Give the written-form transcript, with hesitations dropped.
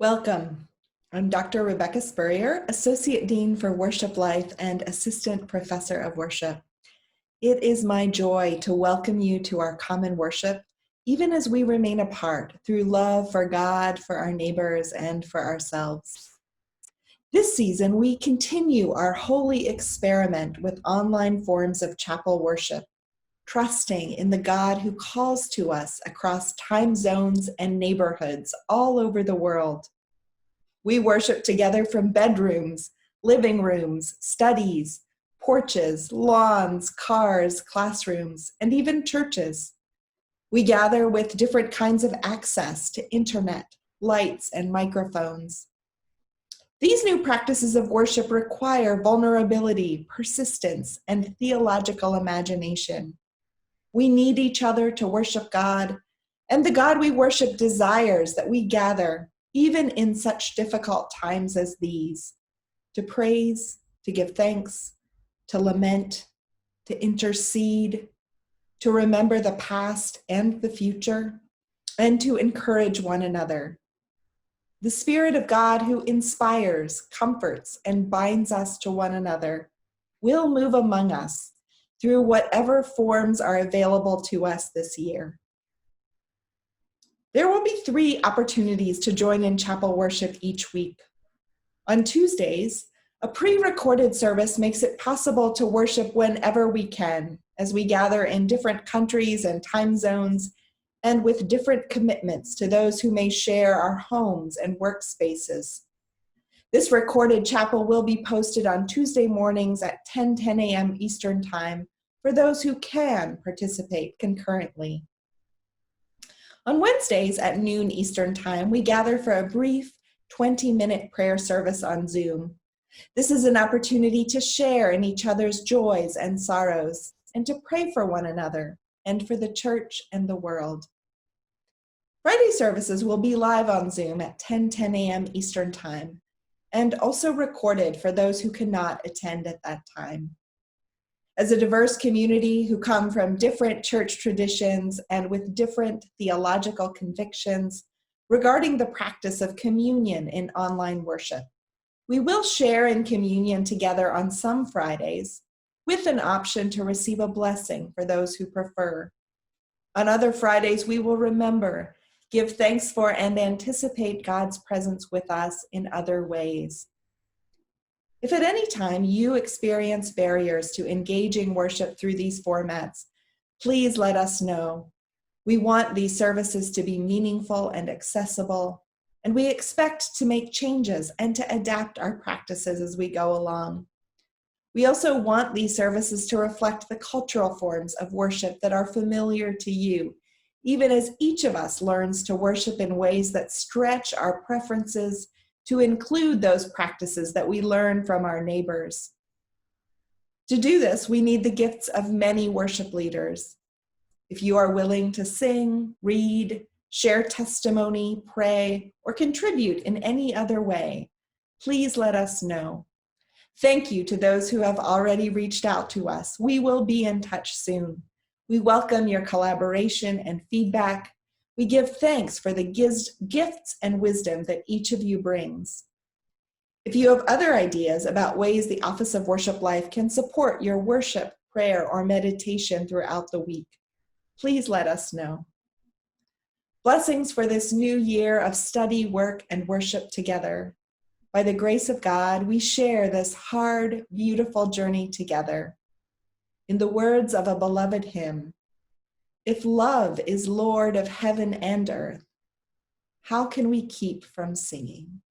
Welcome. I'm Dr. Rebecca Spurrier, Associate Dean for Worship Life and Assistant Professor of Worship. It is my joy to welcome you to our common worship, even as we remain apart through love for God, for our neighbors, and for ourselves. This season, we continue our holy experiment with online forms of chapel worship, trusting in the God who calls to us across time zones and neighborhoods all over the world. We worship together from bedrooms, living rooms, studies, porches, lawns, cars, classrooms, and even churches. We gather with different kinds of access to internet, lights, and microphones. These new practices of worship require vulnerability, persistence, and theological imagination. We need each other to worship God, and the God we worship desires that we gather, even in such difficult times as these, to praise, to give thanks, to lament, to intercede, to remember the past and the future, and to encourage one another. The Spirit of God who inspires, comforts, and binds us to one another will move among us through whatever forms are available to us this year. There will be 3 opportunities to join in chapel worship each week. On Tuesdays, a pre-recorded service makes it possible to worship whenever we can, as we gather in different countries and time zones, and with different commitments to those who may share our homes and workspaces. This recorded chapel will be posted on Tuesday mornings at 10 a.m. Eastern Time for those who can participate concurrently. On Wednesdays at noon Eastern Time, we gather for a brief 20-minute prayer service on Zoom. This is an opportunity to share in each other's joys and sorrows, and to pray for one another and for the church and the world. Friday services will be live on Zoom at 10 a.m. Eastern Time, and also recorded for those who cannot attend at that time. As a diverse community who come from different church traditions and with different theological convictions regarding the practice of communion in online worship, we will share in communion together on some Fridays, with an option to receive a blessing for those who prefer. On other Fridays, we will remember, give thanks for, and anticipate God's presence with us in other ways. If at any time you experience barriers to engaging worship through these formats, please let us know. We want these services to be meaningful and accessible, and we expect to make changes and to adapt our practices as we go along. We also want these services to reflect the cultural forms of worship that are familiar to you, even as each of us learns to worship in ways that stretch our preferences to include those practices that we learn from our neighbors. To do this, we need the gifts of many worship leaders. If you are willing to sing, read, share testimony, pray, or contribute in any other way, please let us know. Thank you to those who have already reached out to us. We will be in touch soon. We welcome your collaboration and feedback. We give thanks for the gifts and wisdom that each of you brings. If you have other ideas about ways the Office of Worship Life can support your worship, prayer, or meditation throughout the week, please let us know. Blessings for this new year of study, work, and worship together. By the grace of God, we share this hard, beautiful journey together. In the words of a beloved hymn, if love is Lord of heaven and earth, how can we keep from singing?